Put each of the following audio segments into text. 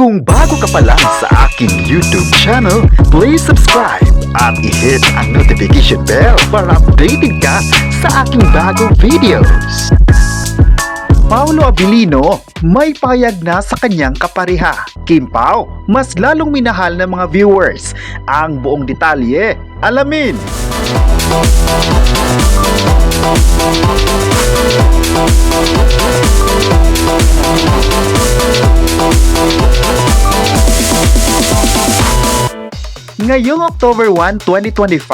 Kung bago ka pa lang sa aking YouTube channel, please subscribe at i-hit ang notification bell para updated ka sa aking bagong videos. Paolo Abilino may payag na sa kanyang kapareha. Kim Pao, mas lalong minahal ng mga viewers. Ang buong detalye, alamin! Ngayong October 1, 2025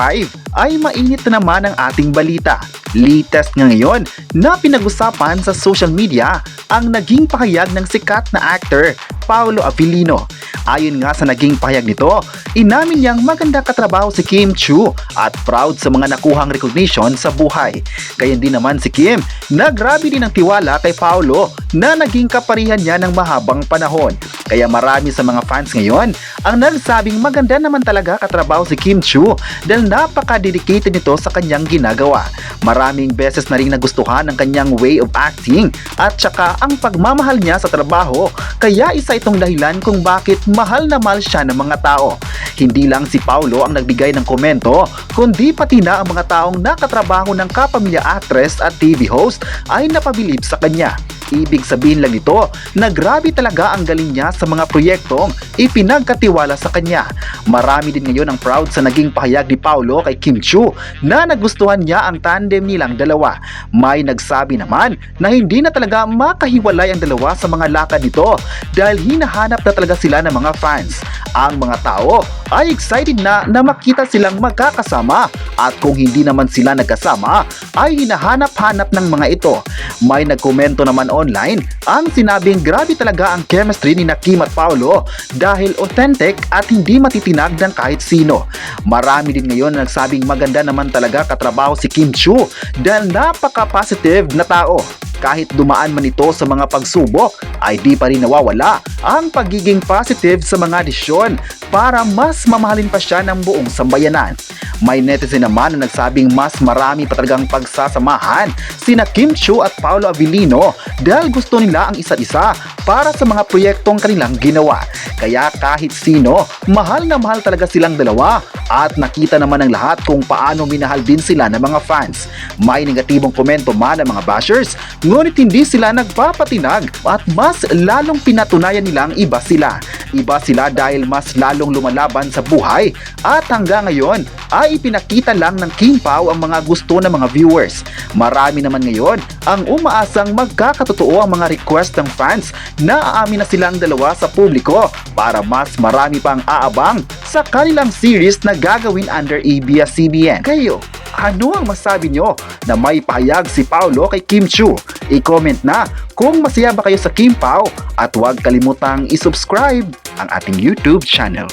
ay mainit na naman ang ating balita. Latest nga ngayon na pinag-usapan sa social media ang naging pahayag ng sikat na actor Paolo Abilino. Ayon nga sa naging pahayag nito, inamin niyang maganda katrabaho si Kim Chiu at proud sa mga nakuhang recognition sa buhay. Kaya din naman si Kim, nagrabe din ang tiwala kay Paolo na naging kaparihan niya ng mahabang panahon. Kaya marami sa mga fans ngayon ang nagsabing maganda naman talaga katrabaho si Kim Chiu dahil napaka-dedicated nito sa kanyang ginagawa. Maraming beses na rin nagustuhan ang kanyang way of acting at saka ang pagmamahal niya sa trabaho, kaya isa itong dahilan kung bakit mahal na mahal siya ng mga tao. Hindi lang si Paolo ang nagbigay ng komento, kundi pati na ang mga taong nakatrabaho ng kapamilya actress at TV host ay napabilib sa kanya. Ibig sabihin lang nito na grabe talaga ang galing niya sa mga proyektong ipinagkatiwala sa kanya. Marami din ngayon ang proud sa naging pahayag ni Paolo kay Kim Chiu na nagustuhan niya ang tandem nilang dalawa. May nagsabi naman na hindi na talaga makahiwalay ang dalawa sa mga lakad nito dahil hinahanap na talaga sila ng mga fans. Ang mga tao ay excited na makita silang magkakasama at kung hindi naman sila nagkasama ay hinahanap-hanap ng mga ito. May nagkomento naman online ang sinabing grabe talaga ang chemistry ni Kim at Paolo dahil authentic at hindi matitinag ng kahit sino. Marami din ngayon na nagsabing maganda naman talaga katrabaho si Kim Chiu dahil napaka-positive na tao. Kahit dumaan man ito sa mga pagsubok, ay di pa rin nawawala ang pagiging positive sa mga desisyon para mas mamahalin pa siya ng buong sambayanan. May netizen naman na nagsabing mas marami pa talagang pagsasamahan sina Kim Chiu at Paolo Abilino dahil gusto nila ang isa't isa para sa mga proyektong kanilang ginawa. Kaya kahit sino, mahal na mahal talaga silang dalawa at nakita naman ng lahat kung paano minahal din sila ng mga fans. May negatibong komento man ng mga bashers, ngunit hindi sila nagpapatinag at mas lalong pinatunayan nilang iba sila. Iba sila dahil mas lalong lumalaban sa buhay at hanggang ngayon ay ipinakita lang ng Kim Pao ang mga gusto ng mga viewers. Marami naman ngayon ang umaasang magkakatotoo ang mga request ng fans na aamin na silang dalawa sa publiko para mas marami pang aabang sa kanilang series na gagawin under ABS-CBN. Kayo, ano ang masabi nyo na may pahayag si Paolo kay Kim Chiu? I-comment na kung masaya ba kayo sa Kim Pao at huwag kalimutang i-subscribe ang ating YouTube channel.